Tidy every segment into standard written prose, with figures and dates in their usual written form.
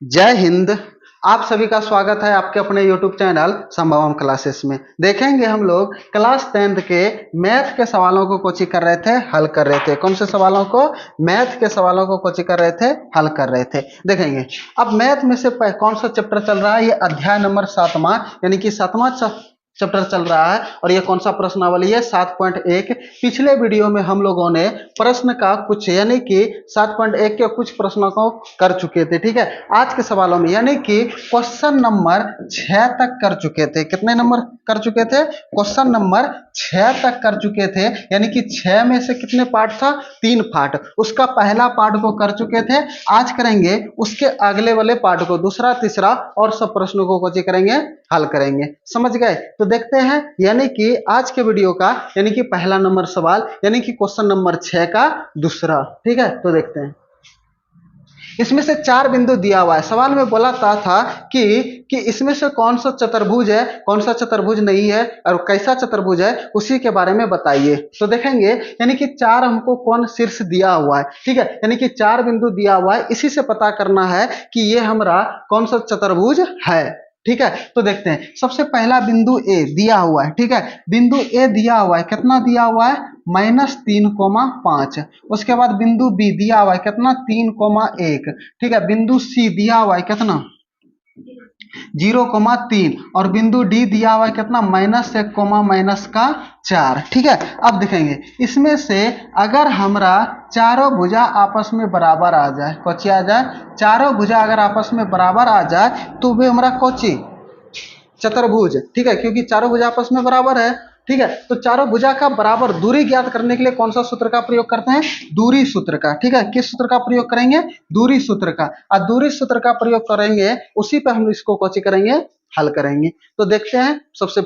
जय हिंद। आप सभी का स्वागत है आपके अपने YouTube चैनल संभवम क्लासेस में। देखेंगे हम लोग क्लास 10th के मैथ के सवालों को कोचिंग कर रहे थे, हल कर रहे थे। कौन से सवालों को? मैथ के सवालों को कोचिंग कर रहे थे, हल कर रहे थे। देखेंगे अब मैथ में से कौन सा चैप्टर चल रहा है। ये अध्याय नंबर 7वां यानी कि 7वां चैप्टर चल रहा है। और ये कौन सा प्रश्नावली है? 7.1। पिछले वीडियो में हम लोगों ने प्रश्न का कुछ यानी कि 7.1 के कुछ प्रश्नों को कर चुके थे। ठीक है, आज के सवालों में यानी कि क्वेश्चन नंबर 6 तक कर चुके थे। कितने नंबर कर चुके थे? क्वेश्चन नंबर 6 तक कर चुके थे। यानी कि 6 में से कितने पार्ट था? 3 पार्ट। उसका पहला पार्ट को कर चुके थे। आज करेंगे उसके अगले वाले पार्ट को, दूसरा तीसरा और सब प्रश्नों को कोचिंग करेंगे, हल करेंगे। समझ गए? तो देखते हैं यानी कि आज के वीडियो का यानी कि पहला नंबर सवाल यानी कि क्वेश्चन नंबर 6 का दूसरा। ठीक है, तो देखते हैं। इसमें से 4 बिंदु दिया हुआ है। सवाल में बोला था कि इसमें से कौन सा चतुर्भुज है, कौन सा चतुर्भुज नहीं है और कैसा चतुर्भुज है, उसी के बारे में बताइए। तो देखेंगे यानी कि 4 हमको कौन शीर्ष दिया हुआ है। ठीक है, यानी कि 4 बिंदु दिया हुआ है। इसी से पता करना है कि ये हमारा कौन सा चतुर्भुज है। ठीक है, तो देखते हैं। सबसे पहला बिंदु ए दिया हुआ है। ठीक है, बिंदु ए दिया हुआ है। कितना दिया हुआ है? -3,5। उसके बाद बिंदु बी दिया हुआ है कितना? 3,1। ठीक है, बिंदु सी दिया हुआ है कितना? 0,3। और बिंदु डी दिया हुआ है कितना? -1,-4। ठीक है, अब देखेंगे इसमें से अगर हमारा चारों भुजा आपस में बराबर आ जाए, कोची आ जाए, चारों भुजा अगर आपस में बराबर आ जाए तो वे हमारा कोची चतुर्भुज। ठीक है, क्योंकि चारों भुजा आपस में बराबर है। ठीक है, तो चारों भुजा का बराबर दूरी ज्ञात करने के लिए कौन सा सूत्र का प्रयोग करते हैं? दूरी सूत्र का। ठीक है, किस सूत्र का प्रयोग करेंगे? दूरी सूत्र का। और दूरी सूत्र का प्रयोग करेंगे, उसी पर हम इसको कोची करेंगे, हल करेंगे। तो देखते हैं। सबसे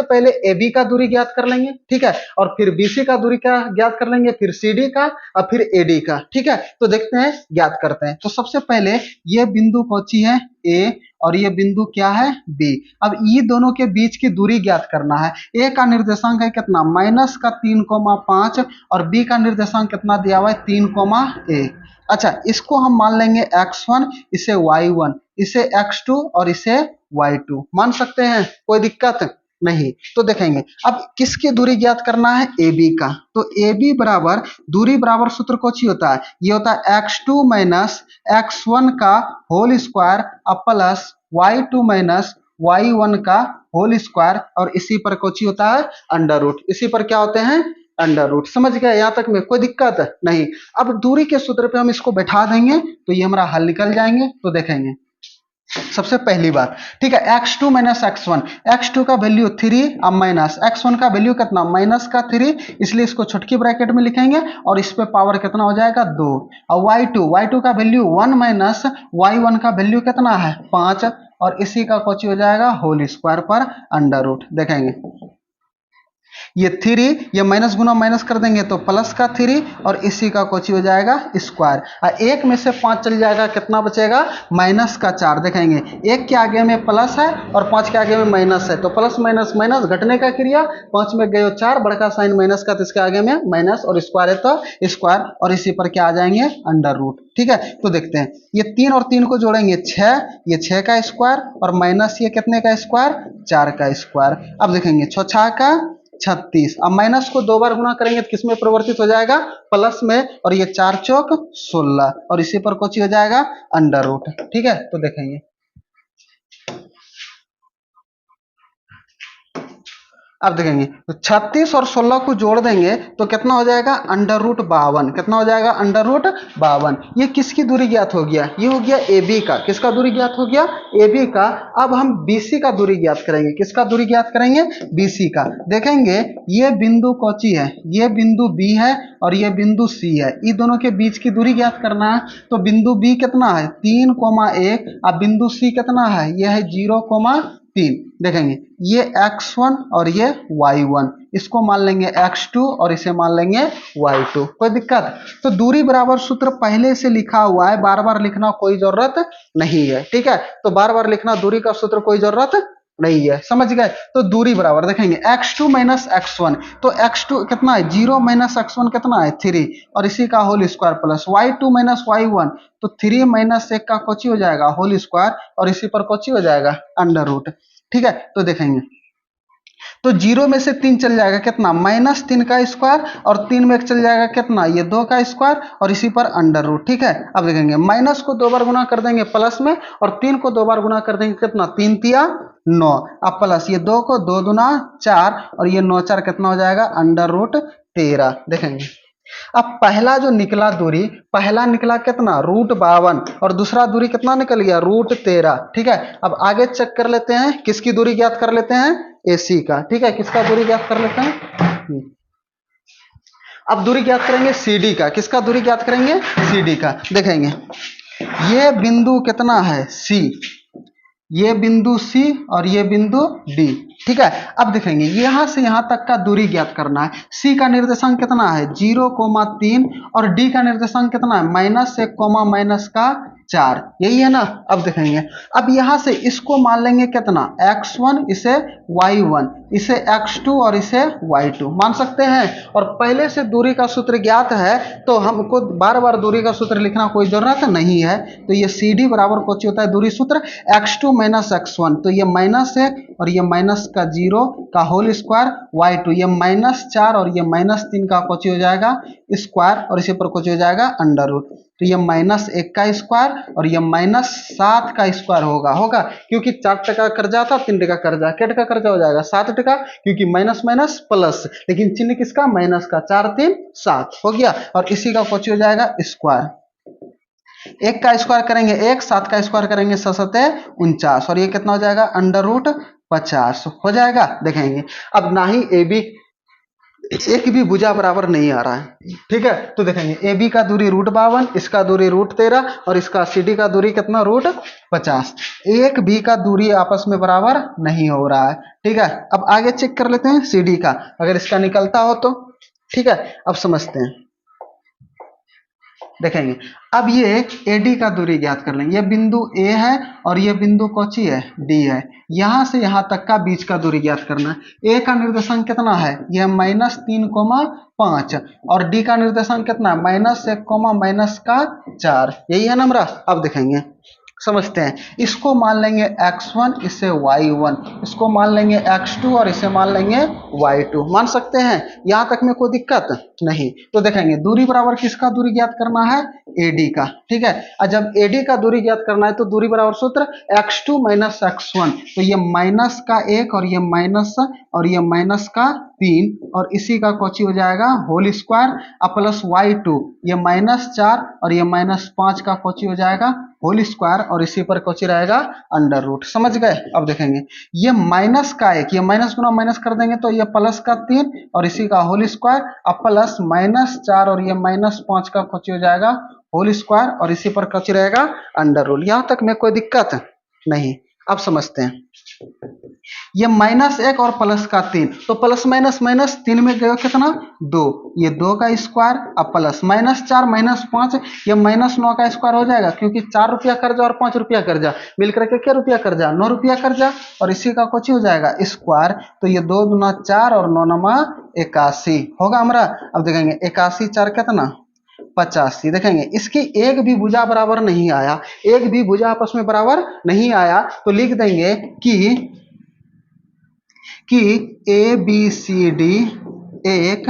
पहले ए बी का दूरी ज्ञात कर लेंगे। ठीक है, और फिर बी सी का दूरी का ज्ञात कर लेंगे, फिर सी डी का और फिर ए डी का। ठीक है, तो देखते हैं, ज्ञात करते हैं। तो सबसे पहले ये बिंदु कौची है? ए, और ये बिंदु क्या है? बी। अब ये दोनों के बीच की दूरी ज्ञात करना है। ए का निर्देशांक है कितना? -3,5। और बी का निर्देशांक कितना दिया हुआ है? 3,1। अच्छा, इसको हम मान लेंगे x1, इसे y1, इसे x2 और इसे y2 मान सकते हैं। कोई दिक्कत नहीं। तो देखेंगे अब किसकी दूरी ज्ञात करना है? ए बी का। तो ए बी बराबर दूरी बराबर सूत्र कौन सी होता है? ये होता है x2 - x1 का whole square plus y2 - y1 का होल स्क्वायर। और इसी पर कौन सी होता है? Under root. इसी पर क्या होते हैं? Under root. समझ गए? यहां तक में कोई दिक्कत नहीं। अब दूरी के सूत्र पे हम इसको बैठा देंगे तो ये हमारा हल निकल जाएंगे। तो देखेंगे सबसे पहली बात। ठीक है, x2 - x1, x2 का वैल्यू 3 अब माइनस x1 का वैल्यू कितना? -3, इसलिए इसको छोटकी ब्रैकेट में लिखेंगे और इस पे पावर कितना हो जाएगा? 2। और y2 का वैल्यू 1 - y1 का वैल्यू कितना है? 5। और इसी का कोची हो जाएगा? होल स्क्वायर पर अंडर रूट। देखेंगे ये 3, ये माइनस गुना माइनस कर देंगे तो प्लस का 3 और इसी का कोची हो जाएगा? स्क्वायर। और 1 में से 5 चल जाएगा, कितना बचेगा? -4। देखेंगे 1 के आगे में प्लस है और 5 के आगे में माइनस है, तो प्लस माइनस माइनस घटने का क्रिया। 5 में गए 4, बड़का साइन माइनस का, तो इसके आगे में माइनस और स्क्वायर है तो स्क्वायर। और इसी पर क्या आ जाएंगे? Under root. ठीक है, तो देखते हैं। ये 3 और 3 को जोड़ेंगे 6, ये 6 का स्क्वायर और माइनस ये कितने का स्क्वायर? 4 का स्क्वायर। अब देखेंगे 6 का 36। अब माइनस को 2 बार गुना करेंगे तो किसमें परिवर्तित हो जाएगा? प्लस में। और ये 4 चौक 16 और इसी पर कुछ हो जाएगा? Under root. ठीक है, तो देखेंगे अब देखेंगे तो 36 और 16 को जोड़ देंगे तो कितना हो जाएगा? √52। कितना हो जाएगा? √52। ये किसकी दूरी ज्ञात हो गया? ये हो गया ए बी का। किसका दूरी ज्ञात हो गया? ए बी का। अब हम बी सी का दूरी ज्ञात करेंगे। किसका दूरी ज्ञात करेंगे? बी सी का। देखेंगे ये बिंदु कौची है? ये बिंदु बी है और ये बिंदु सी है। इन दोनों के बीच की दूरी ज्ञात करना है। तो बिंदु बी कितना है? 3,1। अब बिंदु सी कितना है? यह है 0,3। देखेंगे ये x1 और ये y1, इसको मान लेंगे x2 और इसे मान लेंगे y2। कोई दिक्कत? तो दूरी बराबर सूत्र पहले से लिखा हुआ है, बार बार लिखना कोई जरूरत नहीं है। ठीक है, तो बार बार लिखना दूरी का सूत्र कोई जरूरत नहीं है, समझ गए। तो दूरी बराबर देखेंगे x2 माइनस x1, तो x2 कितना है 0 माइनस x1 कितना है 3, और इसी का whole square plus y2 minus y1, तो 3 माइनस 1 का कोची हो जाएगा होल स्क्वायर, और इसी पर कोची हो जाएगा अंडर रूट। ठीक है, तो देखेंगे तो 0 में से 3 चल जाएगा कितना -3 का स्क्वायर, और 3 में 1 चल जाएगा कितना ये 2 का स्क्वायर, और इसी पर अंडर रूट। ठीक है, अब देखेंगे माइनस को 2 बार गुना कर देंगे प्लस में, और 3 को 2 बार गुना कर देंगे कितना 3 तिया 9, अब प्लस ये 2 को 2 दूना 4, और ये 9 4 कितना हो जाएगा अंडर रूट 13। देखेंगे अब पहला जो निकला दूरी, पहला निकला कितना √52, और दूसरा दूरी कितना निकल गया √13। ठीक है, अब आगे चेक कर लेते हैं, किसकी दूरी ज्ञात कर लेते हैं AC का। ठीक है, किसका दूरी ज्ञात कर लेते हैं, अब दूरी ज्ञात करेंगे CD का। किसका दूरी ज्ञात करेंगे CD का। देखेंगे ये बिंदु कितना है C, ये बिंदु C और ये बिंदु D। ठीक है, अब देखेंगे यहां से यहां तक का दूरी ज्ञात करना है। C का निर्देशांक कितना है 0,3, और D का निर्देशांक कितना है -1, -4, यही है ना। अब देखेंगे अब यहां से इसको मान लेंगे कितना x1, इसे y1, इसे x2 और इसे y2 मान सकते हैं। और पहले से दूरी का सूत्र ज्ञात है, तो हमको बार बार दूरी का सूत्र लिखना कोई जरूरत नहीं है। तो ये CD बराबर कुछ होता है दूरी सूत्र x2 माइनस x1, तो ये -1 और ये माइनस का 0 का होल स्क्वायर, y2 ये -4 और ये -3 का कुछ हो जाएगा स्क्वायर, और इसी पर कुछ हो जाएगा अंडर रूट। तो ये -1 का स्क्वायर और ये -7 का स्क्वायर होगा क्योंकि 4 टका कर्जा था 3 टका कर्जा, क्या टका कर्जा हो जाएगा 7 टका, क्योंकि माइनस माइनस प्लस, लेकिन चिन्ह किसका माइनस का, 4 3 7 हो गया, और इसी का कुछ हो जाएगा स्क्वायर। 1 का स्क्वायर करेंगे 1, 7 का स्क्वायर करेंगे 7 7 49, और ये कितना हो जाएगा अंडर रूट 50 हो जाएगा। देखेंगे अब ना ही AB एक भी भुजा बराबर नहीं आ रहा है। ठीक है, तो देखेंगे AB का दूरी √52, इसका दूरी √13, और इसका CD का दूरी कितना √50। एक भी का दूरी आपस में बराबर नहीं हो रहा है। ठीक है, अब आगे चेक कर लेते हैं CD का, अगर इसका निकलता हो तो। ठीक है, अब समझते हैं। देखेंगे अब ये AD का दूरी ज्ञात कर लेंगे। ये बिंदु A है और ये बिंदु कौची है D है, यहां से यहां तक का बीच का दूरी ज्ञात करना है। A का निर्देशांक कितना है ये -3,5, और D का निर्देशांक कितना है -1, यही है ना हमारा। अब देखेंगे समझते हैं, इसको मान लेंगे x1, इसे y1, इसको मान लेंगे x2 और इसे मान लेंगे y2, मान सकते हैं, यहां तक में कोई दिक्कत नहीं। तो देखेंगे दूरी बराबर किसका दूरी ज्ञात करना है AD का। ठीक है, और जब AD का दूरी ज्ञात करना है तो दूरी बराबर सूत्र x2 माइनस x1, तो ये माइनस का 1 और ये माइनस और ये -3, और इसी का कोची हो जाएगा होल स्क्वायर, प्लस y2 ये -4 और ये -5 का कोची हो जाएगा होल स्क्वायर, और इसी पर कोची रहेगा अंडर रूट। समझ गए। अब देखेंगे ये माइनस का 1, ये माइनस गुना माइनस कर देंगे तो ये प्लस का 3 और इसी का होल स्क्वायर, अब प्लस -4 और ये -5 का कोची हो जाएगा होल स्क्वायर, और इसी पर कोची रहेगा अंडर रूट। यहां तक में कोई दिक्कत नहीं। अब समझते हैं, ये -1 और प्लस का 3, तो प्लस माइनस माइनस 3 में गए कितना 2, ये 2 का स्क्वायर, अब प्लस -4 -5, ये -9 का स्क्वायर हो जाएगा, क्योंकि 4 रुपया कर्जा और 5 रुपया कर्जा मिलकर के क्या रुपया कर्जा 9 रुपया कर्जा, और इसी का कुछ हो जाएगा स्क्वायर, तो ये 2 दूना 4 और 9 नमा 81 होगा हमारा। अब देखेंगे 81 4 कितना 85। देखेंगे इसकी एक भी भुजा बराबर नहीं आया, एक भी भुजा आपस में बराबर नहीं आया, तो लिख देंगे कि ABCD एक,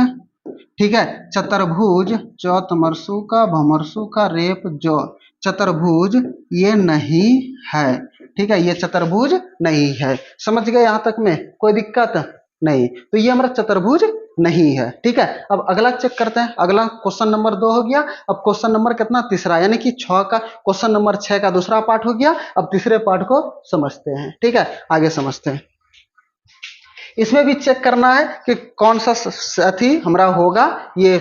ठीक है, चतुर्भुज चौतमरसु का भमरसु का रेप जो चतुर्भुज ये नहीं है। ठीक है, ये चतुर्भुज नहीं है। समझ गए, यहां तक में कोई दिक्कत नहीं। तो ये हमारा चतुर्भुज नहीं है। ठीक है, अब अगला चेक करते हैं। अगला क्वेश्चन नंबर 2 हो गया। अब क्वेश्चन नंबर कितना तीसरा, यानी कि 6 का क्वेश्चन नंबर 6 का दूसरा पार्ट हो गया। अब तीसरे पार्ट को समझते हैं। ठीक है, आगे समझते हैं। इसमें भी चेक करना है कि कौन सा साथी हमारा होगा, ये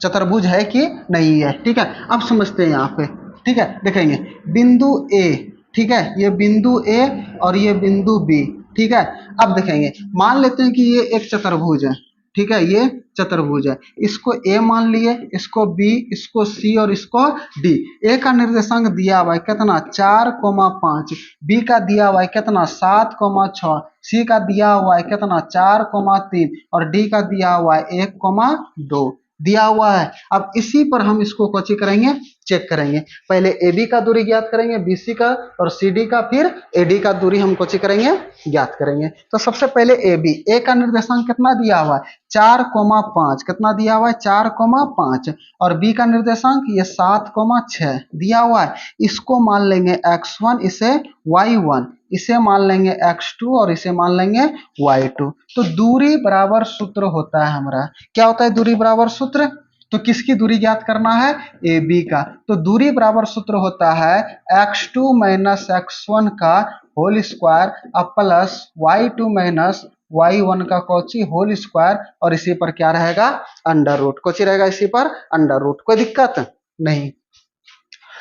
चतुर्भुज है कि नहीं है। ठीक है, अब समझते हैं यहाँ पे। ठीक है, देखेंगे बिंदु A, ठीक है, ये बिंदु A और ये बिंदु B। ठीक है, अब देखेंगे मान लेते हैं कि ये एक चतुर्भुज है। ठीक है, ये चतुर्भुज है। इसको ए मान लिए, इसको बी, इसको सी और इसको डी। ए का निर्देशांक दिया हुआ है कितना 4,5, बी का दिया हुआ है कितना 7,6, सी का दिया हुआ है कितना 4,3 और डी का दिया हुआ है 1,2 दिया हुआ है। अब इसी पर हम इसको कोची करेंगे, चेक करेंगे। पहले ए बी का दूरी ज्ञात करेंगे, बी सी का और सी डी का, फिर ए डी का दूरी हम कोची करेंगे, ज्ञात करेंगे। तो सबसे पहले ए बी, ए का निर्देशांक कितना दिया हुआ है 4,5, कितना दिया हुआ है 4,5 और बी का निर्देशांक ये 7,6 दिया हुआ है। इसको मान लेंगे x1, इसे y1, इसे मान लेंगे x2 और इसे मान लेंगे y2। तो दूरी बराबर सूत्र होता है हमारा, क्या होता है दूरी बराबर सूत्र? तो किसकी दूरी ज्ञात करना है, ए बी का। तो दूरी बराबर सूत्र होता है x2 माइनस x1 का होल स्क्वायर अब प्लस y2 माइनस y1 का कोची होल स्क्वायर और इसी पर क्या रहेगा अंडर रूट, कोची रहेगा इसी पर अंडर रूट। कोई दिक्कत नहीं।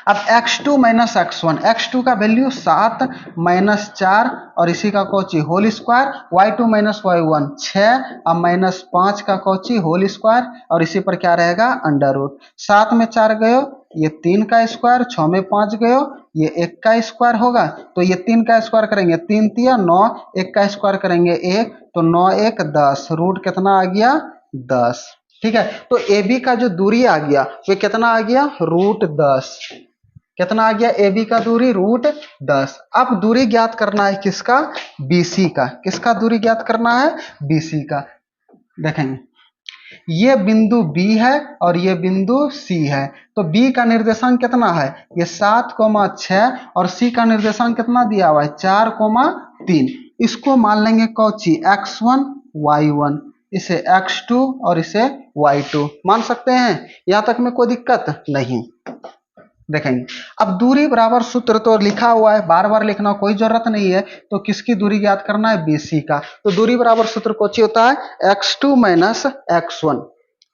अब x2 माइनस x1, x2 का वैल्यू 7 माइनस 4 और इसी का कोची whole square, y2 minus y1 6 अब माइनस 5 का कोची होल स्क्वायर और इसी पर क्या रहेगा अंडर रूट। 7 में 4 गयो ये 3 का स्क्वायर, 6 में 5 गयो ये 1 का स्क्वायर होगा। तो ये 3 का स्क्वायर करेंगे 3 तिया 9, 1 का स्क्वायर करेंगे 1, तो 9 1 10, रूट कितना आ गया 10। ठीक है, तो ए बी का जो दूरी आ गया वो कितना आ गया रूट 10। कितना आ गया ए बी का दूरी रूट 10। अब दूरी ज्ञात करना है किसका, बीसी का। किसका दूरी ज्ञात करना है, बीसी का। देखेंगे ये बिंदु बी है और ये बिंदु सी है। तो बी का निर्देशांक कितना है ये 7,6 और सी का निर्देशांक कितना दिया हुआ है 4,3। इसको मान लेंगे कौची x1 y1, इसे x2 और इसे y2 मान सकते हैं। यहां तक में कोई दिक्कत नहीं। देखेंगे अब दूरी बराबर सूत्र तो लिखा हुआ है, बार बार लिखना कोई जरूरत नहीं है। तो किसकी दूरी ज्ञात करना है, बीसी का। तो दूरी बराबर सूत्र कौन होता है x2 माइनस x1।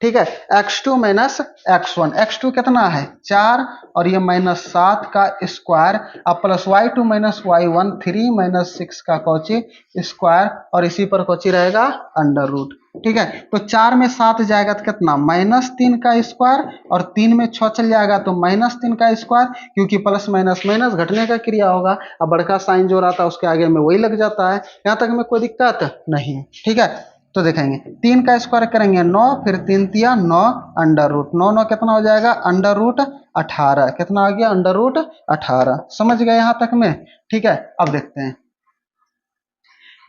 ठीक है, x2 माइनस x1, x2 कितना है 4 और ये माइनस 7 का स्क्वायर अब plus y2 minus y1 3 minus 6 का कोची स्क्वायर और इसी पर कोची रहेगा अंडर रूट। ठीक है, तो 4 में 7 जाएगा तो कितना माइनस 3 का स्क्वायर और 3 में 6 चल जाएगा तो माइनस 3 का स्क्वायर, क्योंकि प्लस माइनस माइनस घटने का क्रिया होगा। अब बड़का साइन जो रहता है उसके आगे में वही लग जाता है। यहाँ तक में कोई दिक्कत नहीं। ठीक है, तो देखेंगे 3 का स्क्वायर करेंगे 9, फिर 3 तिया 9 अंडर रूट 9 9 कितना हो जाएगा अंडर रूट 18। कितना आ गया अंडर रूट 18। समझ गए यहाँ तक में। ठीक है, अब देखते हैं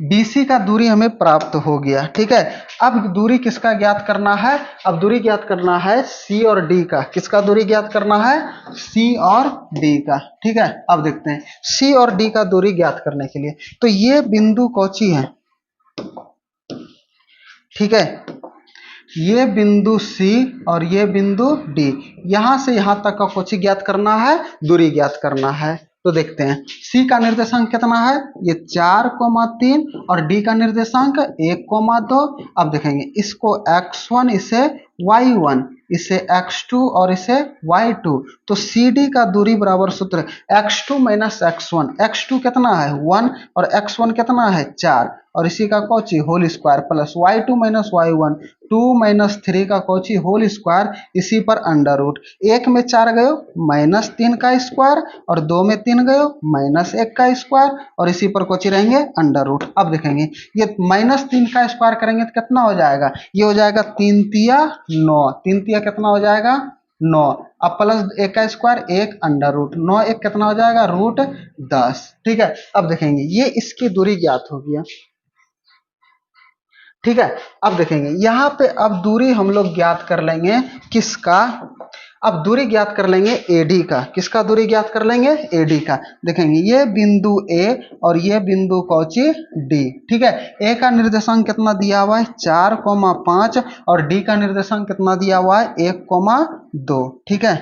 BC का दूरी हमें प्राप्त हो गया। ठीक है, अब दूरी किसका ज्ञात करना है, अब दूरी ज्ञात करना है C और D का। किसका दूरी ज्ञात करना है C और D का। ठीक है, अब देखते हैं C और D का दूरी ज्ञात करने के लिए। तो ये बिंदु कौची है, ठीक है, ये बिंदु C और ये बिंदु D, यहां से यहां तक का कोची ज्ञात करना है, दूरी ज्ञात करना है। तो देखते हैं C का निर्देशांक कितना है ये 4,3 और D का निर्देशांक 1,2। अब देखेंगे इसको x1 इसे y1 इसे x2 और इसे y2। तो CD का दूरी बराबर सूत्र x2 माइनस x1, x2 कितना है 1 और x1 कितना है 4 और इसी का कोची whole square plus y2 minus y1 2 minus 3 का कोची होल स्क्वायर इसी पर अंडर रूट। 1 में 4 गयो माइनस 3 का स्क्वायर और 2 में 3 गयो माइनस 1 का स्क्वायर और इसी पर कोची रहेंगे अंडर रूट। अब देखेंगे ये माइनस 3 का स्क्वायर करेंगे तो कितना हो जाएगा, ये हो जाएगा 3 तिया 9, 3 तिया कितना हो जाएगा 9। अब प्लस 1 का स्क्वायर 1 अंडर रूट 9 1 कितना हो जाएगा रूट 10। ठीक है, अब देखेंगे ये इसकी दूरी ज्ञात हो गया। ठीक है, अब देखेंगे यहाँ पे अब दूरी हम लोग ज्ञात कर लेंगे किसका, अब दूरी ज्ञात कर लेंगे AD का। किसका दूरी ज्ञात कर लेंगे AD का। देखेंगे ये बिंदु A और ये बिंदु कौची D। ठीक है, A का निर्देशांक कितना दिया हुआ है 4,5 और D का निर्देशांक कितना दिया हुआ है 1,2। ठीक है,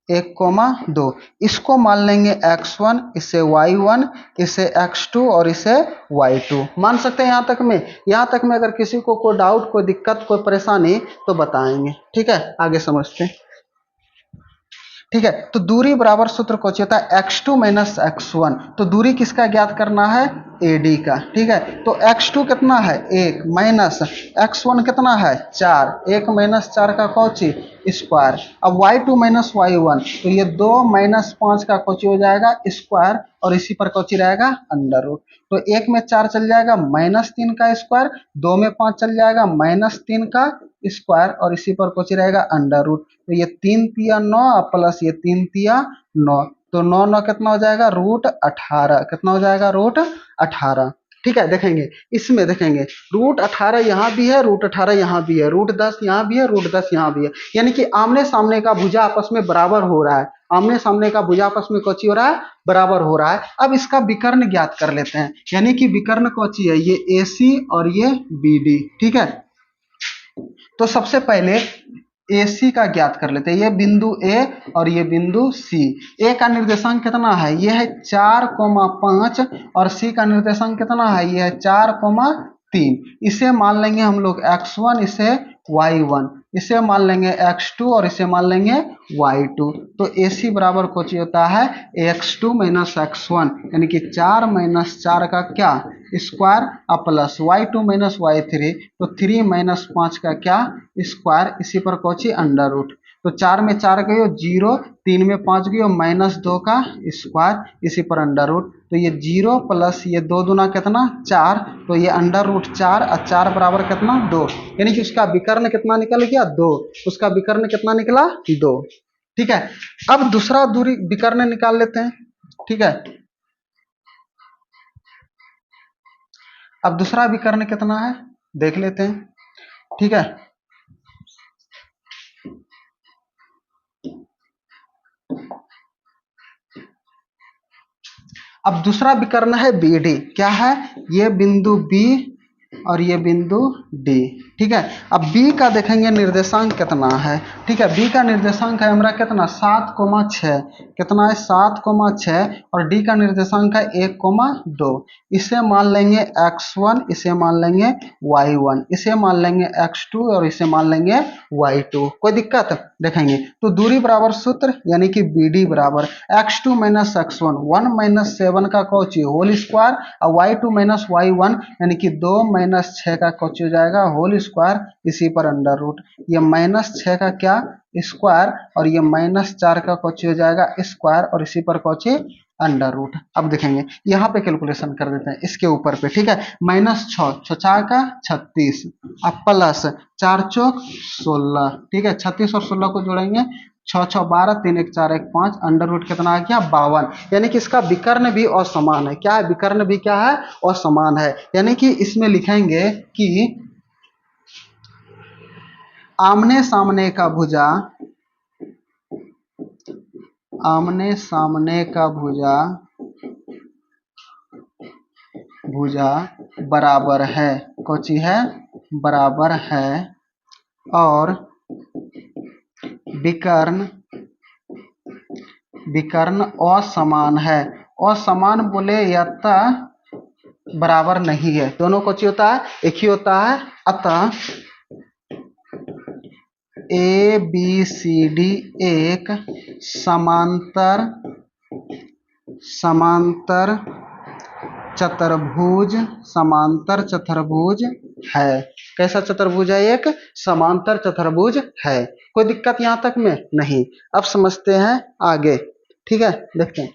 1,2। इसको मान लेंगे x1 इसे y1 इसे x2 और इसे y2 मान सकते हैं। यहाँ तक में, यहाँ तक में अगर किसी को कोई डाउट कोई दिक्कत कोई परेशानी तो बताएंगे। ठीक है, आगे समझते हैं। ठीक है। तो दूरी बराबर सूत्र कौन होता है x2 माइनस x1। तो दूरी किसका ज्ञात करना है AD का। ठीक है। तो x2 कितना है 1 माइनस x1 कितना है 4, 1 माइनस 4 का कौची स्क्वायर। अब y2 माइनस y1 तो ये 2 माइनस 5 का कौची हो जाएगा स्क्वायर और इसी पर कौची रहेगा अंडर रूट। तो 1 में 4 चल जाएगा -3 का स्क्वायर, 2 में 5 चल जाएगा -3 का स्क्वायर और इसी पर कौची रहेगा अंडर रूट। तो ये 3 तिया 9 प्लस ये 3 तिया 9, तो 9 9 कितना हो जाएगा √18। कितना हो जाएगा √18। ठीक है। देखेंगे इसमें देखेंगे √18 यहाँ भी है, √18 यहाँ भी है, √10 यहाँ भी है, √10 यहाँ भी है। यानी कि आमने सामने का भुजा आपस में बराबर हो रहा है। आमने सामने का भुजा आपस में कौची हो रहा है बराबर हो रहा है। अब इसका विकर्ण ज्ञात कर लेते हैं। यानी कि विकर्ण कौची है ये AC और ये BD। ठीक है। तो सबसे पहले AC का ज्ञात कर लेते हैं। ये बिंदु A और ये बिंदु C। A का निर्देशांक कितना है ये है 4,5 और C का निर्देशांक कितना है ये है 4,3। इसे मान लेंगे हम लोग x1, इसे y1, इसे मान लेंगे x2 और इसे मान लेंगे y2। तो AC बराबर कुछ होता है x2 माइनस x1 यानी कि 4 माइनस 4 का क्या square plus y2 minus y3 तो 3 माइनस 5 का क्या स्क्वायर, इसी पर कौची अंडर रूट। तो 4 में 4 गए 0, 3 में 5 गए -2 का स्क्वायर, इसी पर अंडर रूट। तो ये 0 प्लस ये 2 दूना कितना 4, तो ये अंडर रूट 4 और 4 बराबर कितना 2, यानी कि उसका विकर्ण कितना निकल गया 2। उसका विकर्ण कितना निकला 2। ठीक है। अब दूसरा दूरी विकर्ण निकाल लेते हैं। ठीक है। अब दूसरा विकर्ण कितना है देख लेते हैं। ठीक है। अब दूसरा विकर्ण है BD। क्या है ये बिंदु B और ये बिंदु D। ठीक है। अब B का देखेंगे निर्देशांक कितना है। ठीक है। B का निर्देशांक है हमारा कितना 7,6, कितना है 7,6 और D का निर्देशांक है 1,2। इसे मान लेंगे x1, इसे मान लेंगे y1, इसे मान लेंगे x2 और इसे मान लेंगे y2। कोई दिक्कत देखेंगे तो दूरी बराबर सूत्र यानी कि BD बराबर x2 माइनस x1 1 माइनस 7 का कौची होल स्क्वायर और y2 माइनस y1 यानी कि 2 माइनस 6 का कौची हो जाएगा होल स्क्वायर, इसी पर अंडर रूट। ये -6 का क्या स्क्वायर और ये -4 का कौची हो जाएगा स्क्वायर और इसी पर कौची अंडर रूट। अब देखेंगे यहाँ पे कैलकुलेशन कर देते हैं इसके ऊपर पे। ठीक है। -6 6 का 36 अब प्लस 4 चौक 16। ठीक है। 36 और 16 को जोड़ेंगे 6 6 12 3 1 4 1 5 अंडर रूट कितना आ गया 52। यानी कि इसका विकर्ण भी असमान है। क्या है विकर्ण भी क्या है असमान है। यानी कि इसमें लिखेंगे कि आमने सामने का भुजा, आमने सामने का भुजा बराबर है, कौची है बराबर है और विकर्ण असमान है। असमान बोले या बराबर नहीं है, दोनों कौची होता है एक ही होता है। अतः ABCD एक समांतर चतुर्भुज है। कैसा चतुर्भुज है एक समांतर चतुर्भुज है। कोई दिक्कत यहाँ तक में नहीं। अब समझते हैं आगे। ठीक है। देखते हैं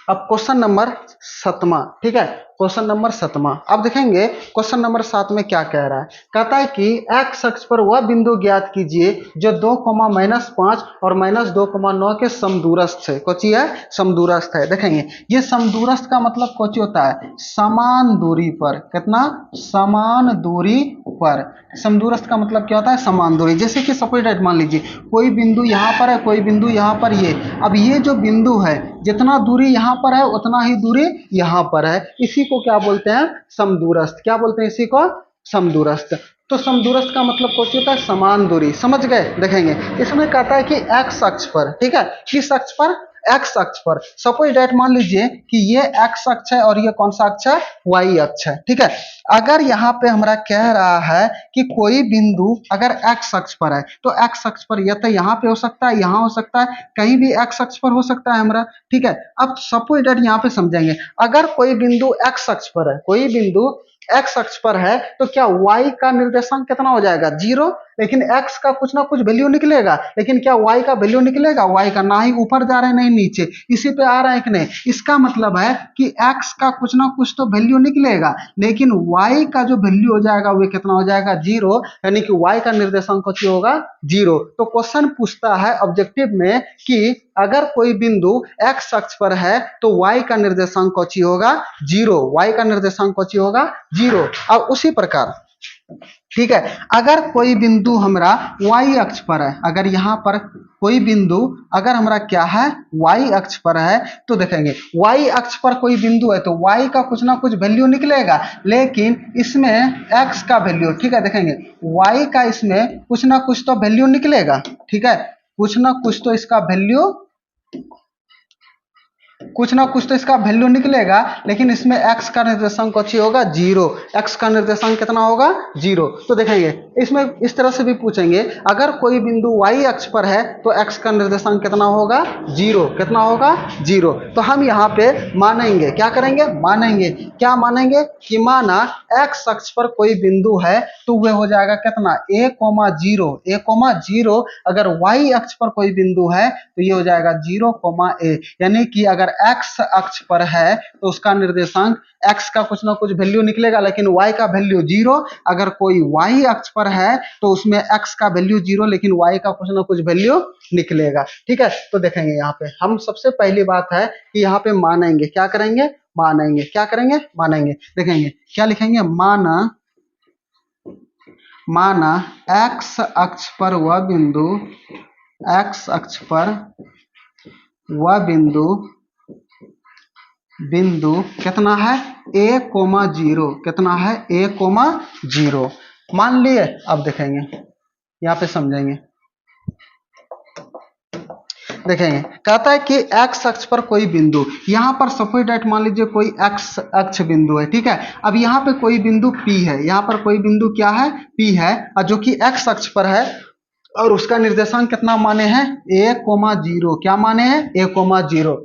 अब क्वेश्चन नंबर 7वां। ठीक है। क्वेश्चन नंबर 7वां। अब देखेंगे क्वेश्चन नंबर 7 में क्या कह रहा है। कहता है कि x अक्ष पर वह बिंदु ज्ञात कीजिए जो 2, -5 और -2,9 के समदूरस्थ है। कौची है समदूरस्थ है। देखेंगे ये समदूरस्थ का मतलब कौची होता है समान दूरी पर। कितना समान दूरी पर। समदूरस्थ का मतलब क्या होता है समान दूरी। जैसे कि सपोज दैट मान लीजिए कोई बिंदु यहाँ पर है, कोई बिंदु यहाँ पर, ये अब ये जो बिंदु है जितना दूरी यहाँ पर है उतना ही दूरी यहाँ पर है, इसी को क्या बोलते हैं समदूरस्थ। क्या बोलते हैं इसी को समदूरस्थ। तो समदूरस्थ का मतलब कौन होता है समान दूरी। समझ गए। देखेंगे इसमें कहता है कि x अक्ष पर। ठीक है। किस अक्ष पर एक्स अक्ष पर। सपोज डेट मान लीजिए कि ये एक्स अक्ष है और ये कौन सा अक्ष है, वाई अक्ष है, ठीक है। अगर यहाँ पे हमारा कह रहा है कि कोई बिंदु अगर एक्स अक्ष पर है तो एक्स अक्ष पर या तो यहाँ पे हो सकता है, यहाँ हो सकता है, कहीं भी एक्स अक्ष पर हो सकता है हमारा, ठीक है। अब सपोज डेट यहाँ पे समझेंगे, अगर कोई बिंदु एक्स अक्ष पर है, कोई बिंदु एक्स अक्ष पर है तो क्या y का निर्देशांक कितना हो जाएगा, 0। लेकिन x का कुछ ना कुछ वैल्यू निकलेगा, लेकिन क्या y का वैल्यू निकलेगा, y का ना ही ऊपर जा रहा है नहीं नीचे, इसी पे आ रहा है कि नहीं। इसका मतलब है कि x का कुछ ना कुछ तो वैल्यू निकलेगा, लेकिन y का जो वैल्यू हो जाएगा वो कितना हो जाएगा, 0। यानी कि y का निर्देशांक कुछ होगा 0। तो क्वेश्चन पूछता है ऑब्जेक्टिव में कि अगर कोई बिंदु x अक्ष पर है तो y का निर्देशांक कौन होगा, 0। y का निर्देशांक कौन होगा, 0। और उसी प्रकार, ठीक है, अगर कोई बिंदु हमारा y अक्ष पर है, अगर यहाँ पर कोई बिंदु अगर हमारा क्या है, y अक्ष पर है, तो देखेंगे y अक्ष पर कोई बिंदु है तो y का कुछ ना कुछ वैल्यू निकलेगा, लेकिन इसमें x का वैल्यू, ठीक है, देखेंगे y का इसमें कुछ ना कुछ तो वैल्यू निकलेगा, ठीक है, कुछ ना कुछ तो इसका वैल्यू, कुछ ना कुछ तो इसका वैल्यू निकलेगा, लेकिन इसमें x का निर्देशांक कौन होगा, 0। x का निर्देशांक कितना होगा, 0। तो देखेंगे इसमें इस तरह से भी पूछेंगे, अगर कोई बिंदु y अक्ष पर है तो x का निर्देशांक कितना होगा, 0। कितना होगा, 0। तो हम यहाँ पे मानेंगे, क्या करेंगे, मानेंगे, क्या मानेंगे कि माना x अक्ष पर कोई बिंदु है तो वह हो जाएगा कितना, a,0, a,0। अगर y अक्ष पर कोई बिंदु है तो ये हो जाएगा 0,a। यानी कि अगर x अक्ष पर है तो उसका निर्देशांक x का कुछ ना कुछ वैल्यू निकलेगा, लेकिन y का वैल्यू 0। अगर कोई y अक्ष पर है तो उसमें x का वैल्यू 0, लेकिन y का कुछ ना कुछ वैल्यू निकलेगा, ठीक है। तो देखेंगे यहाँ पे हम सबसे पहली बात है कि यहाँ पे मानेंगे, क्या करेंगे, मानेंगे, क्या करेंगे, मानेंगे। देखेंगे क्या लिखेंगे, माना x अक्ष पर वह बिंदु, x अक्ष पर वह बिंदु कितना है, a,0। कितना है, a,0 मान लिए। अब देखेंगे यहाँ पे समझेंगे, देखेंगे कहता है कि x अक्ष पर कोई बिंदु, यहाँ पर सपोज डेट मान लीजिए कोई x अक्ष बिंदु है, ठीक है। अब यहाँ पे कोई बिंदु P है, यहाँ पर कोई बिंदु क्या है, P है, और जो कि x अक्ष पर है और उसका निर्देशांक कितना माने हैं, a,0। क्या माने हैं, a,0।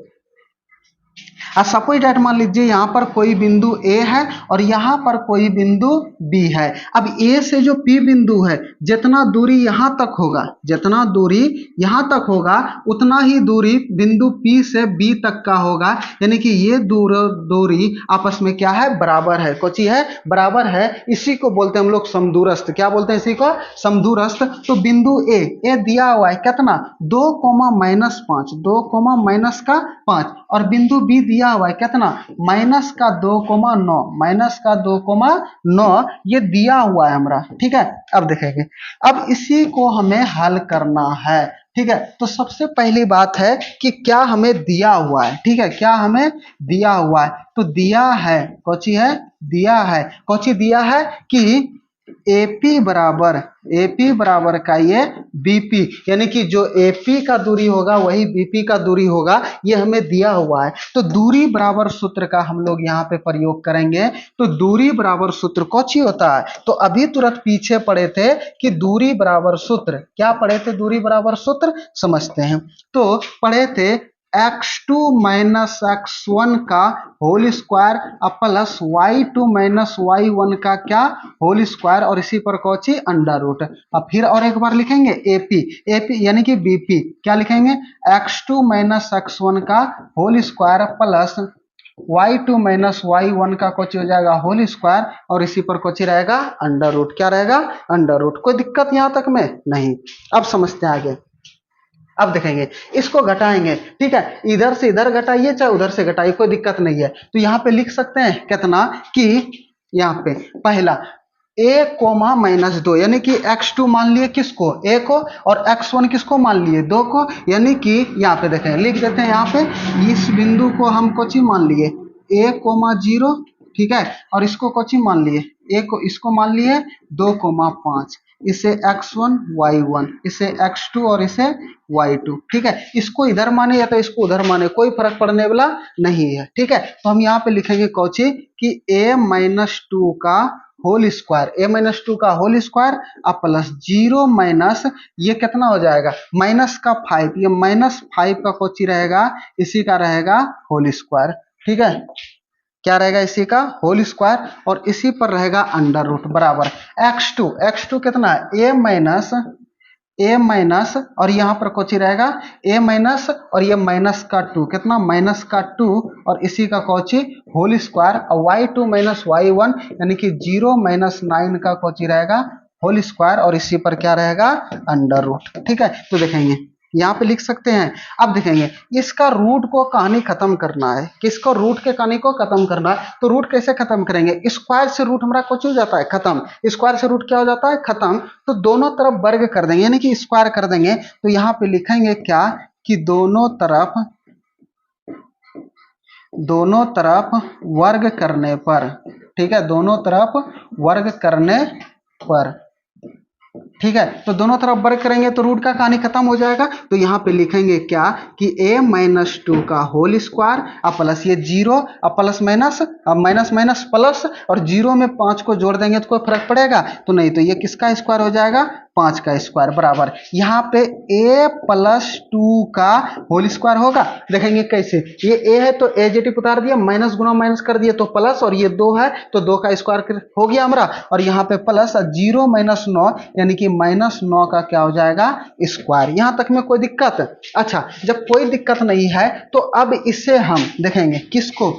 सपोज डेट मान लीजिए यहाँ पर कोई बिंदु A है और यहाँ पर कोई बिंदु B है। अब A से जो P बिंदु है, जितना दूरी यहाँ तक होगा, जितना दूरी यहाँ तक होगा उतना ही दूरी बिंदु P से B तक का होगा। यानी कि ये दूरी आपस में क्या है, बराबर है, कौन सी है, बराबर है। इसी को बोलते हैं हम लोग समदूरस्थ। क्या बोलते हैं इसी को, समदूरस्थ। तो बिंदु A दिया हुआ है कितना, 2,-5, 2,-5, और बिंदु B दिया हुआ है कितना, -2,9, -2,9 ये दिया हुआ है हमारा, ठीक है। अब देखेंगे, अब इसी को हमें हल करना है, ठीक है। तो सबसे पहली बात है कि क्या हमें दिया हुआ है, ठीक है, क्या हमें दिया हुआ है। तो दिया है, कौची है, दिया है, कौची दिया है कि AP बराबर का ये BP, यानी कि जो AP का दूरी होगा वही BP का दूरी होगा, ये हमें दिया हुआ है। तो दूरी बराबर सूत्र का हम लोग यहाँ पे प्रयोग करेंगे। तो दूरी बराबर सूत्र कौची होता है, तो अभी तुरंत पीछे पढ़े थे कि दूरी बराबर सूत्र, क्या पढ़े थे, दूरी बराबर सूत्र समझते हैं। तो पढ़े थे x2 माइनस x1 का whole square plus y2 minus y1 का क्या, होल स्क्वायर, और इसी पर कौची, अंडर रूट। अब फिर और एक बार लिखेंगे AP यानी कि BP, क्या लिखेंगे, x2 माइनस x1 का whole square plus y2 minus y1 का कोची हो जाएगा होल स्क्वायर, और इसी पर कोची रहेगा, अंडर रूट। क्या रहेगा, अंडर रूट। कोई दिक्कत यहाँ तक में नहीं। अब समझते हैं आगे। अब देखेंगे इसको घटाएंगे, ठीक है, इधर से इधर घटाइए चाहे उधर से घटाइए, कोई दिक्कत नहीं है। तो यहाँ पे लिख सकते हैं कितना, कि यहाँ पे पहला a,-2, यानी कि x2 मान लिए किसको, a को, और x1 किसको मान लिए, 2 को। यानी कि यहाँ पे देखें, लिख देते हैं यहाँ पे, इस बिंदु को हम कोची मान लिए, a,0, ठीक है, और इसको कोची मान लिए, a को, इसको मान लिए 2,5। इसे x1 y1, इसे x2 और इसे y2। ठीक है, इसको इधर माने या तो इसको उधर माने, कोई फर्क पड़ने वाला नहीं है। ठीक है, तो हम यहाँ पे लिखेंगे कौची कि a-2 का होल स्क्वायर, a-2 का होल स्क्वायर अब प्लस 0 माइनस ये कितना हो जाएगा माइनस का 5, ये -5 का कौची रहेगा, इसी का रहेगा होल स्क्वायर। ठीक है, क्या रहेगा इसी का होल स्क्वायर और इसी पर रहेगा अंडर रूट बराबर x2 कितना है a माइनस और यहाँ पर कौची रहेगा a माइनस और ये माइनस का 2 कितना माइनस का 2 और इसी का कौची होल स्क्वायर और y2 माइनस y1 यानी कि 0 माइनस 9 का कौची रहेगा होल स्क्वायर और इसी पर क्या रहेगा अंडर रूट। ठीक है, तो देखेंगे यहाँ पे लिख सकते हैं। अब देखेंगे इसका रूट को कहानी खत्म करना है, किसको रूट के कहानी को खत्म करना है, तो रूट कैसे खत्म करेंगे, स्क्वायर से रूट हमारा कुछ हो जाता है खत्म, स्क्वायर से रूट क्या हो जाता है खत्म, तो दोनों तरफ वर्ग कर देंगे यानी कि स्क्वायर कर देंगे। तो यहाँ पे लिखेंगे क्या कि दोनों तरफ वर्ग करने पर, ठीक है, दोनों तरफ वर्ग करने पर, ठीक है, तो दोनों तरफ वर्ग करेंगे तो रूट का कहानी खत्म हो जाएगा। तो यहाँ पे लिखेंगे क्या कि a-2 का होल स्क्वायर अब प्लस ये 0 अब प्लस माइनस अब माइनस माइनस प्लस और 0 में 5 को जोड़ देंगे तो कोई फर्क पड़ेगा तो नहीं, तो ये किसका स्क्वायर हो जाएगा 5 का स्क्वायर बराबर यहाँ पे a+2 का होल स्क्वायर होगा। देखेंगे कैसे, ये a है तो एजेटिव उतार दिया, माइनस गुना माइनस कर दिए तो प्लस और ये 2 है तो 2 का स्क्वायर हो गया हमारा और यहाँ पे प्लस 0 माइनस 9 यानी कि -9 का क्या हो जाएगा स्क्वायर। यहां तक में कोई दिक्कत? अच्छा, जब कोई दिक्कत नहीं है तो अब इसे हम देखेंगे किसको,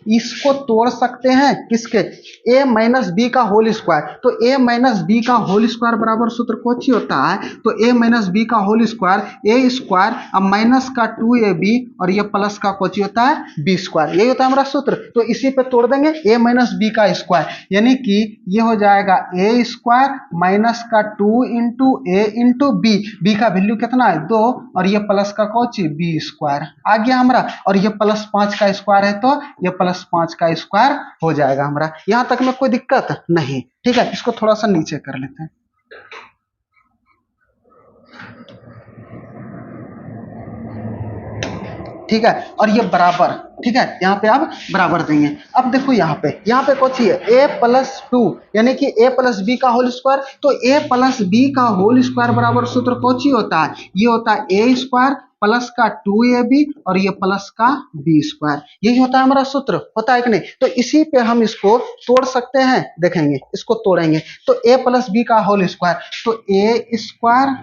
इसको तोड़ सकते हैं किसके a माइनस बी का होल स्क्वायर। तो a माइनस बी का होल स्क्वायर बराबर सूत्र कौन सी होता है, तो a माइनस बी का होल स्क्वायर a स्क्वायर अब माइनस का 2ab और ये प्लस का कौन सी होता है b स्क्वायर, यही होता है हमारा सूत्र। तो इसी पे तोड़ देंगे a माइनस बी का स्क्वायर यानी कि ये हो जाएगा a स्क्वायर माइनस का 2 इंटू ए इंटू बी, बी का वैल्यू कितना है 2 और ये प्लस का कौची बी स्क्वायर आ गया हमारा और ये प्लस 5 का स्क्वायर है तो ये प्लस 5 का स्क्वायर हो जाएगा हमारा। यहां तक में कोई दिक्कत नहीं। ठीक है, इसको थोड़ा सा नीचे कर लेते हैं। ठीक है, और ये बराबर, ठीक है, यहाँ पे आप बराबर देंगे। अब देखो यहाँ पे कौन सी है a+2 यानी कि a+b का होल स्क्वायर, तो a+b का होल स्क्वायर बराबर सूत्र कौन सी होता है, ये होता है a स्क्वायर प्लस का 2ab और ये प्लस का b स्क्वायर, यही होता है हमारा सूत्र, होता है कि नहीं। तो इसी पे हम इसको तोड़ सकते हैं, देखेंगे इसको तोड़ेंगे तो a+b का होल स्क्वायर, तो a स्क्वायर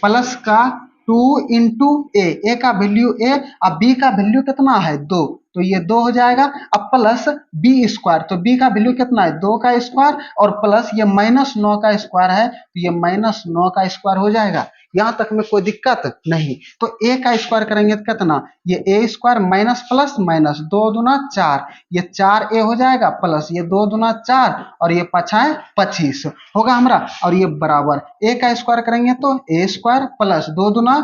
प्लस का 2 इंटू ए का वैल्यू ए अब बी का वैल्यू कितना है 2 तो ये 2 हो जाएगा, अब प्लस बी स्क्वायर, तो बी का वैल्यू कितना है 2 का स्क्वायर और प्लस ये -9 का स्क्वायर है तो ये -9 का स्क्वायर हो जाएगा। यहां तक में कोई दिक्कत नहीं। तो ए का स्क्वायर करेंगे तो कितना, ये ए स्क्वायर माइनस प्लस माइनस 2 दूना 4, ये 4a हो जाएगा प्लस ये 2 दूना 4 और ये 5 है 25 होगा हमारा और ये बराबर ए का स्क्वायर करेंगे तो ए स्क्वायर प्लस 2 दूना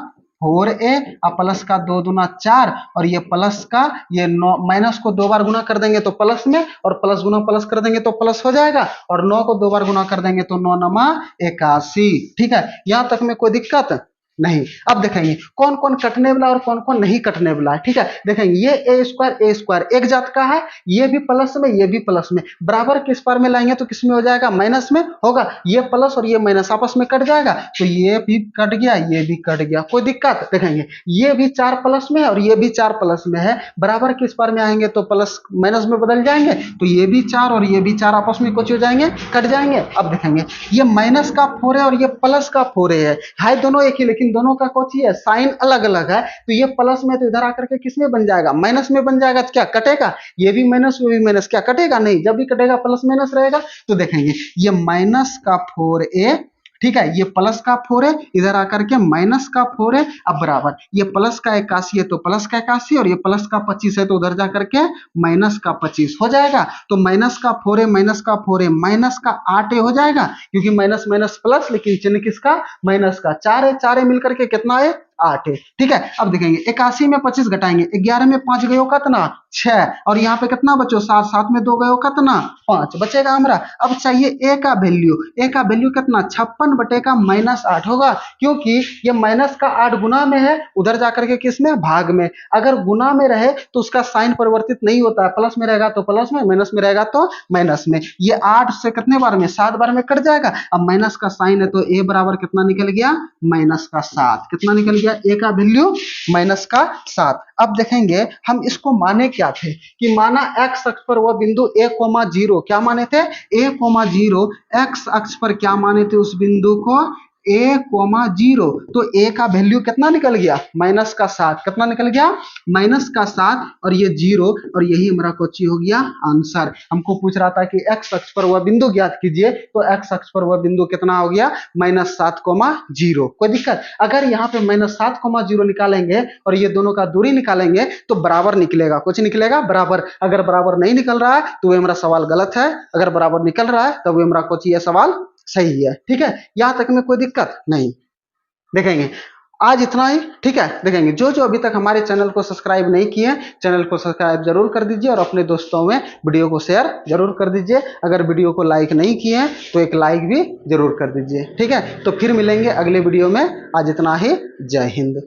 4a और प्लस का 2 दूना 4 और ये प्लस का ये 9 माइनस को 2 बार गुना कर देंगे तो प्लस में और प्लस गुना प्लस कर देंगे तो प्लस हो जाएगा और 9 को 2 बार गुना कर देंगे तो 9 नमा 81। ठीक है, यहां तक में कोई दिक्कत नहीं। अब देखेंगे कौन कौन कटने वाला और कौन कौन नहीं कटने वाला है। ठीक है, देखेंगे ये ए स्क्वायर एक जात का है, ये भी प्लस में ये भी प्लस में, बराबर किस पार में लाएंगे तो किस में हो जाएगा माइनस में होगा, ये प्लस और ये माइनस आपस में कट जाएगा तो ये भी कट गया ये भी कट गया, कोई दिक्कत। देखेंगे ये भी 4 प्लस में और ये भी 4 प्लस में है, बराबर किस पार में आएंगे तो प्लस माइनस में बदल जाएंगे तो ये भी 4 और ये भी 4 आपस में कुछ हो जाएंगे कट जाएंगे। अब देखेंगे ये माइनस का 4 है और ये प्लस का 4 है दोनों एक ही लेकिन दोनों का कौची है साइन अलग अलग है, तो ये प्लस में तो इधर आकर के किस में बन जाएगा माइनस में बन जाएगा, तो क्या कटेगा ये भी माइनस वो भी माइनस, क्या कटेगा नहीं, जब भी कटेगा प्लस माइनस रहेगा। तो देखेंगे ये माइनस का 4a, ठीक है, ये प्लस का 4 है इधर आकर के माइनस का 4 है, अब बराबर ये प्लस का 81 है तो प्लस का 81 और ये प्लस का 25 है तो उधर जाकर के माइनस का 25 हो जाएगा। तो माइनस का 4 है माइनस का 4 है माइनस का 8 हो जाएगा क्योंकि माइनस माइनस प्लस लेकिन चिन्ह किसका माइनस का, 4 है 4 है मिलकर के कितना है 8 है। ठीक है, अब देखेंगे 81 में 25 घटाएंगे, 11 में 5 गयो कितना 6, और यहाँ पे कितना बचो 7, 7 में 2 गयो कितना 5 बचेगा हमारा। अब चाहिए ए का वैल्यू, ए का वैल्यू कितना 56 बटे का -8 होगा, क्योंकि ये माइनस का 8 गुना में है, उधर जाकर के किस में भाग में, अगर गुना में रहे तो उसका साइन परिवर्तित नहीं होता है, प्लस में रहेगा तो प्लस में, माइनस में रहेगा तो माइनस में। ये 8 से कितने बार में 7 बार में कट जाएगा। अब माइनस का साइन है तो ए बराबर कितना निकल गया -7, कितना निकल गया ए का वैल्यू -7। अब देखेंगे हम इसको माने क्या थे कि माना एक्स अक्ष पर वह बिंदु a,0 क्या माने थे a,0 एक्स अक्ष पर क्या माने थे उस बिंदु को a,0, तो a का वैल्यू कितना निकल गया -7, कितना निकल गया -7, और ये 0, और यही हमारा कोची हो गया आंसर। हमको पूछ रहा था कि x अक्ष पर वह बिंदु ज्ञात कीजिए, तो x अक्ष पर वह बिंदु कितना हो गया -7,0। कोई दिक्कत, अगर यहाँ पे -7,0 निकालेंगे और ये दोनों का दूरी निकालेंगे तो बराबर निकलेगा, कुछ निकलेगा बराबर। अगर बराबर नहीं निकल रहा है तो वो हमारा सवाल गलत है, अगर बराबर निकल रहा है तो वो हमारा कोची ये सवाल सही है। ठीक है, यहां तक में कोई दिक्कत नहीं। देखेंगे आज इतना ही। ठीक है, देखेंगे जो जो अभी तक हमारे चैनल को सब्सक्राइब नहीं किए, चैनल को सब्सक्राइब जरूर कर दीजिए और अपने दोस्तों में वीडियो को शेयर जरूर कर दीजिए। अगर वीडियो को लाइक नहीं किए हैं तो एक लाइक भी जरूर कर दीजिए। ठीक है, तो फिर मिलेंगे अगले वीडियो में। आज इतना ही, जय हिंद।